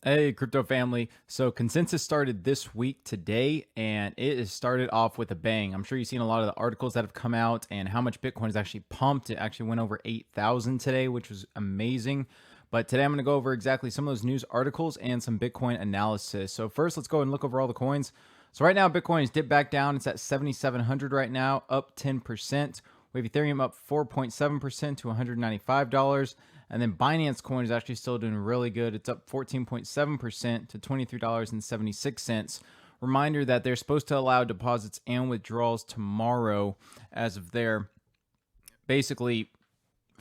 Hey, crypto family. So, consensus started this week today, and it has started off with a bang. I'm sure you've seen a lot of the articles that have come out and how much Bitcoin is actually pumped. It actually went over 8,000 today, which was amazing. But today I'm going to go over exactly some of those news articles and some Bitcoin analysis. So, first, let's go and look over all the coins. So, right now, Bitcoin is dipped back down. It's at 7,700 right now, up 10%. We have Ethereum up 4.7% to $195. And then Binance coin is actually still doing really good. It's up 14.7% to $23.76. Reminder that they're supposed to allow deposits and withdrawals tomorrow as of their basically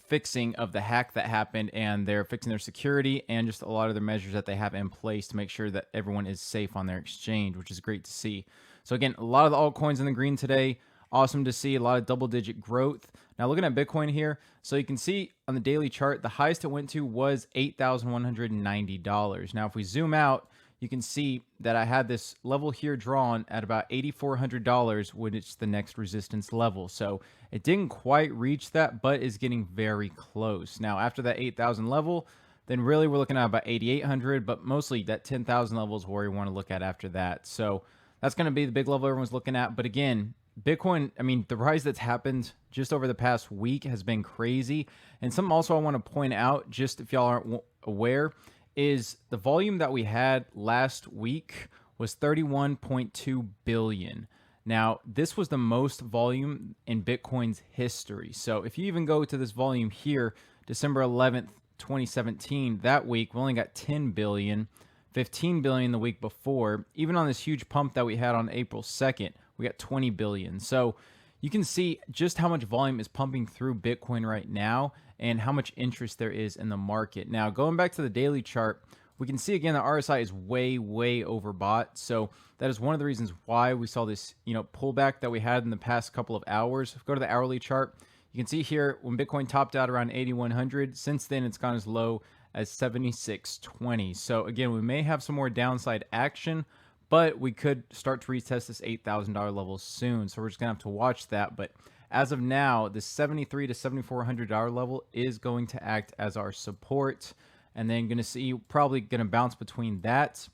fixing of the hack that happened, and they're fixing their security and just a lot of the measures that they have in place to make sure that everyone is safe on their exchange, which is great to see. So again, a lot of the altcoins in the green today. Awesome to see a lot of double digit growth. Now looking at Bitcoin here, so you can see on the daily chart, the highest it went to was $8,190. Now if we zoom out, you can see that I had this level here drawn at about $8,400, which is the next resistance level. So it didn't quite reach that, but is getting very close. Now after that 8,000 level, then really we're looking at about 8,800, but mostly that 10,000 level is where we want to look at after that. So that's going to be the big level everyone's looking at. But again, Bitcoin, I mean, the rise that's happened just over the past week has been crazy. And something also I want to point out, just if y'all aren't aware, is the volume that we had last week was 31.2 billion. Now, this was the most volume in Bitcoin's history. So if you even go to this volume here, December 11th, 2017, that week, we only got 10 billion, 15 billion the week before. Even on this huge pump that we had on April 2nd, we got 20 billion. So you can see just how much volume is pumping through Bitcoin right now and how much interest there is in the market. Now, going back to the daily chart, we can see again the RSI is way, way overbought. So that is one of the reasons why we saw this, pullback that we had in the past couple of hours. If we go to the hourly chart, you can see here when Bitcoin topped out around 8,100. Since then, it's gone as low as 76.20. So again, we may have some more downside action, but we could start to retest this $8,000 level soon. So we're just gonna have to watch that. But as of now, the $7,300 to $7,400 level is going to act as our support, and then gonna see probably gonna bounce between that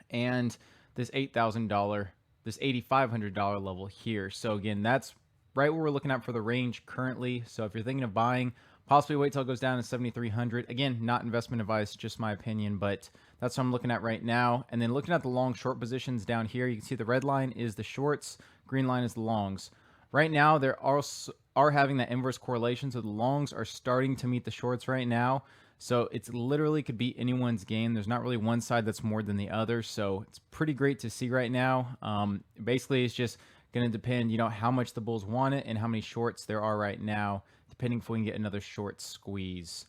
and this $8,000, this $8,500 level here. So again, that's right where we're looking at for the range currently. So if you're thinking of buying, possibly wait till it goes down to 7,300. Again, not investment advice, just my opinion, but that's what I'm looking at right now. And then looking at the long short positions down here, you can see the red line is the shorts, green line is the longs. Right now, there are having that inverse correlation, so the longs are starting to meet the shorts right now. So it's literally could be anyone's game. There's not really one side that's more than the other. So it's pretty great to see right now. Basically, it's just going to depend, how much the bulls want it and how many shorts there are right now, depending if we can get another short squeeze.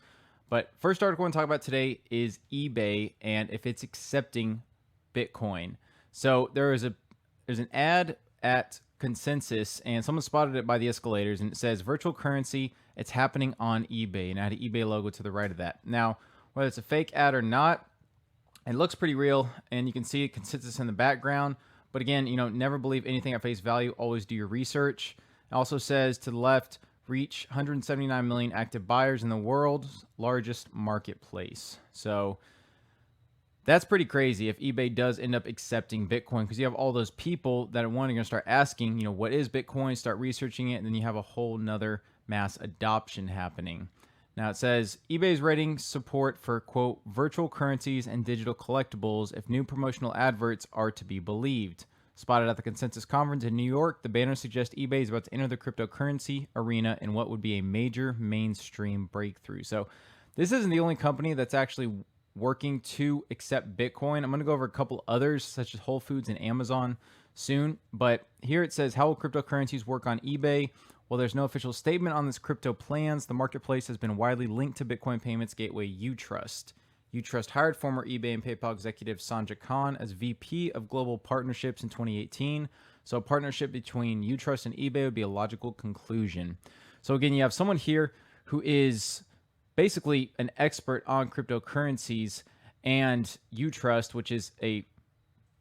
But first article I want to talk about today is eBay and if it's accepting Bitcoin. So there's an ad at Consensus, and someone spotted it by the escalators, and it says virtual currency. It's happening on eBay, and I had an eBay logo to the right of that. Now, whether it's a fake ad or not, it looks pretty real, and you can see Consensus in the background. But again, never believe anything at face value. Always do your research. It also says to the left, reach 179 million active buyers in the world's largest marketplace. So that's pretty crazy if eBay does end up accepting Bitcoin, because you have all those people that are going to start asking, what is Bitcoin, start researching it, and then you have a whole nother mass adoption happening. Now it says eBay's rating support for, quote, virtual currencies and digital collectibles if new promotional adverts are to be believed. Spotted at the Consensus Conference in New York, the banner suggests eBay is about to enter the cryptocurrency arena in what would be a major mainstream breakthrough. So this isn't the only company that's actually working to accept Bitcoin. I'm going to go over a couple others, such as Whole Foods and Amazon soon. But here it says, how will cryptocurrencies work on eBay? Well, there's no official statement on this crypto plans. The marketplace has been widely linked to Bitcoin payments gateway Utrust. Utrust hired former eBay and PayPal executive Sanjay Khan as VP of Global Partnerships in 2018. So a partnership between Utrust and eBay would be a logical conclusion. So again, you have someone here who is basically an expert on cryptocurrencies, and Utrust, which is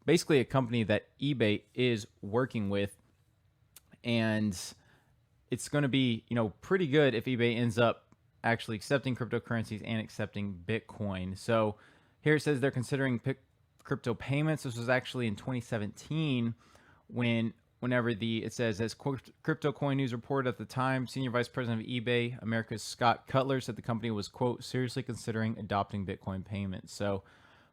basically a company that eBay is working with, and it's going to be pretty good if eBay ends up actually accepting cryptocurrencies and accepting Bitcoin. So Here it says they're considering crypto payments. This was actually in 2017 whenever it says, as Crypto Coin News reported at the time, Senior Vice President of eBay America's Scott Cutler said the company was, quote, seriously considering adopting Bitcoin payments. So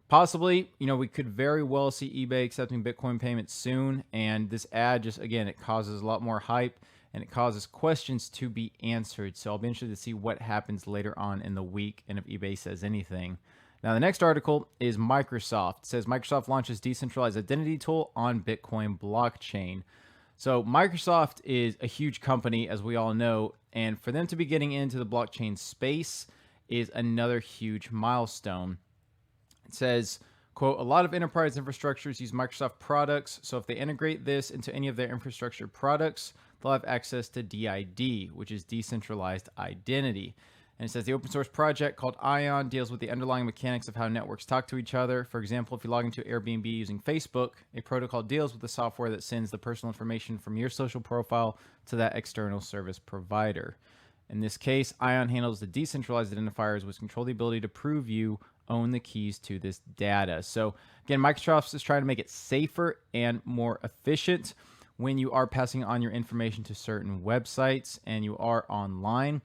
possibly, we could very well see eBay accepting Bitcoin payments soon. And this ad just, again, it causes a lot more hype and it causes questions to be answered. So I'll be interested to see what happens later on in the week and if eBay says anything. Now, the next article is Microsoft. It says Microsoft launches decentralized identity tool on Bitcoin blockchain. So Microsoft is a huge company, as we all know, and for them to be getting into the blockchain space is another huge milestone. It says, quote, a lot of enterprise infrastructures use Microsoft products, so if they integrate this into any of their infrastructure products, they'll have access to DID, which is decentralized identity. And it says the open source project called Ion deals with the underlying mechanics of how networks talk to each other. For example, if you log into Airbnb using Facebook, a protocol deals with the software that sends the personal information from your social profile to that external service provider. In this case, Ion handles the decentralized identifiers, which control the ability to prove you own the keys to this data. So again, Microsoft is trying to make it safer and more efficient when you are passing on your information to certain websites and you are online.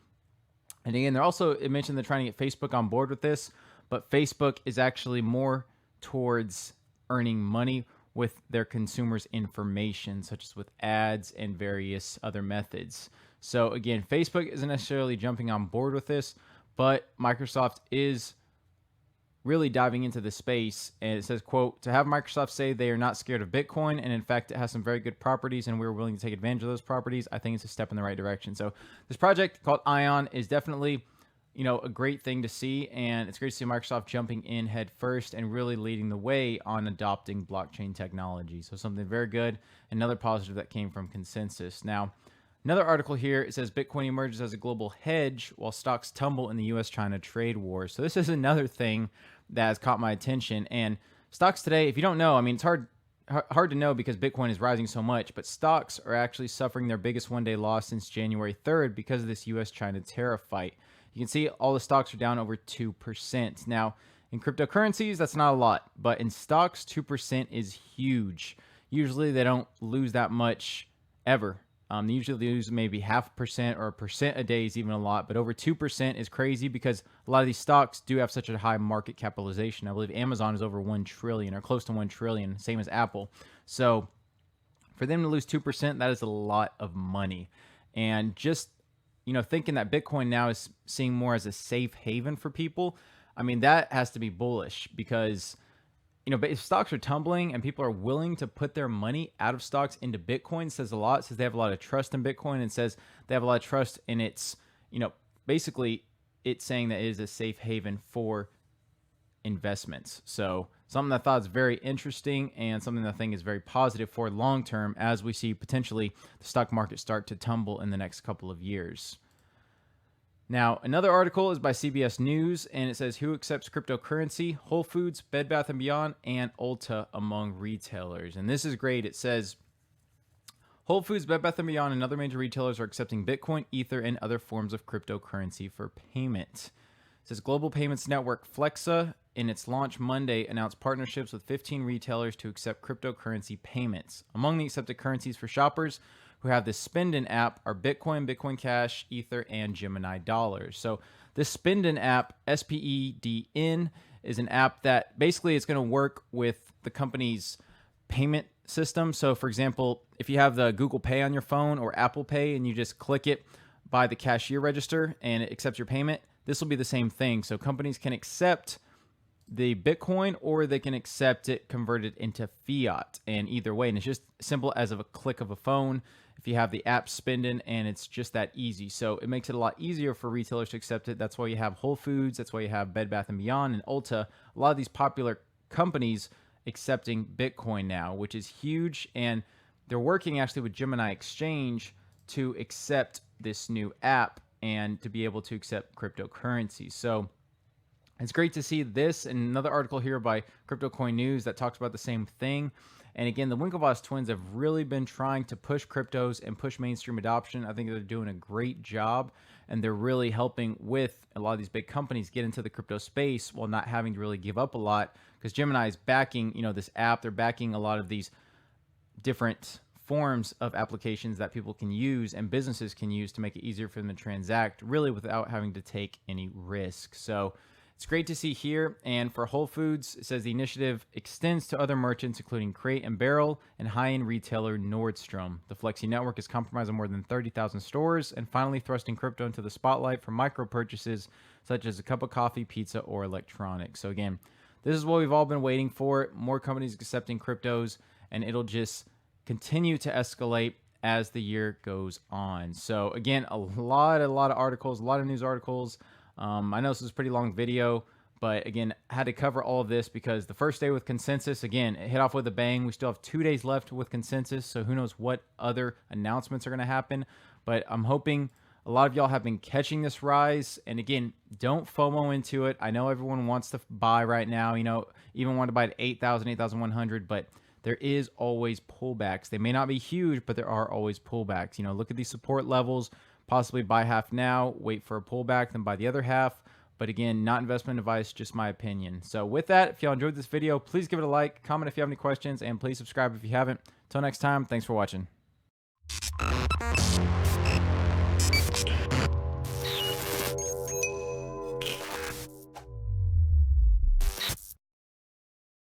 And again, it mentioned they're trying to get Facebook on board with this, but Facebook is actually more towards earning money with their consumers' information, such as with ads and various other methods. So again, Facebook isn't necessarily jumping on board with this, but Microsoft is really diving into the space. And it says, quote, to have Microsoft say they are not scared of Bitcoin, and in fact, it has some very good properties, and we're willing to take advantage of those properties, I think it's a step in the right direction. So this project called Ion is definitely, a great thing to see, and it's great to see Microsoft jumping in head first and really leading the way on adopting blockchain technology. So something very good, another positive that came from consensus. Now, another article here, it says Bitcoin emerges as a global hedge while stocks tumble in the US-China trade war. So this is another thing that has caught my attention. And stocks today, if you don't know, it's hard to know because Bitcoin is rising so much, but stocks are actually suffering their biggest one-day loss since January 3rd because of this US-China tariff fight. You can see all the stocks are down over 2%. Now, in cryptocurrencies, that's not a lot, but in stocks, 2% is huge. Usually they don't lose that much ever. They usually lose maybe 0.5% or 1% a day is even a lot, but over 2% is crazy because a lot of these stocks do have such a high market capitalization. I believe Amazon is over 1 trillion or close to 1 trillion, same as Apple. So for them to lose 2%, that is a lot of money. And just, thinking that Bitcoin now is seeing more as a safe haven for people, that has to be bullish because but if stocks are tumbling and people are willing to put their money out of stocks into Bitcoin, says a lot. It says they have a lot of trust in Bitcoin and says they have a lot of trust in its, basically it's saying that it is a safe haven for investments. So something that I thought is very interesting and something that I think is very positive for long term as we see potentially the stock market start to tumble in the next couple of years. Now, another article is by CBS News, and it says who accepts cryptocurrency, Whole Foods, Bed Bath & Beyond, and Ulta among retailers. And this is great. It says Whole Foods, Bed Bath & Beyond, and other major retailers are accepting Bitcoin, Ether, and other forms of cryptocurrency for payment. It says global payments network Flexa, in its launch Monday, announced partnerships with 15 retailers to accept cryptocurrency payments. Among the accepted currencies for shoppers who have the Spendin app are Bitcoin, Bitcoin Cash, Ether, and Gemini dollars. So this Spendin app, SPEDN, is an app that basically is going to work with the company's payment system. So for example, if you have the Google Pay on your phone or Apple Pay and you just click it by the cashier register and it accepts your payment, this will be the same thing. So companies can accept the Bitcoin or they can accept it converted into fiat, and either way. And it's just simple as of a click of a phone if you have the app Spendin, and it's just that easy. So it makes it a lot easier for retailers to accept it. That's why you have Whole Foods, that's why you have Bed Bath & Beyond and Ulta, a lot of these popular companies accepting Bitcoin now, which is huge. And they're working actually with Gemini Exchange to accept this new app and to be able to accept cryptocurrency. So it's great to see this. And another article here by Crypto Coin News that talks about the same thing. And again, the Winklevoss twins have really been trying to push cryptos and push mainstream adoption. I think they're doing a great job, and they're really helping with a lot of these big companies get into the crypto space while not having to really give up a lot, because Gemini is backing, this app. They're backing a lot of these different forms of applications that people can use and businesses can use to make it easier for them to transact, really without having to take any risk. So it's great to see here. And for Whole Foods, it says the initiative extends to other merchants, including Crate and Barrel and high-end retailer Nordstrom. The Flexi network is comprised of more than 30,000 stores and finally thrusting crypto into the spotlight for micro purchases such as a cup of coffee, pizza, or electronics. So again, this is what we've all been waiting for. More companies accepting cryptos, and it'll just continue to escalate as the year goes on. So again, a lot of articles, a lot of news articles. I know this is a pretty long video, but again, I had to cover all of this because the first day with consensus, again, it hit off with a bang. We still have 2 days left with consensus, so who knows what other announcements are going to happen. But I'm hoping a lot of y'all have been catching this rise. And again, don't FOMO into it. I know everyone wants to buy right now, even want to buy at 8,000, 8,100, but there is always pullbacks. They may not be huge, but there are always pullbacks. Look at these support levels, possibly buy half now, wait for a pullback, then buy the other half. But again, not investment advice, just my opinion. So with that, if y'all enjoyed this video, please give it a like, comment if you have any questions, and please subscribe if you haven't. Until next time, thanks for watching.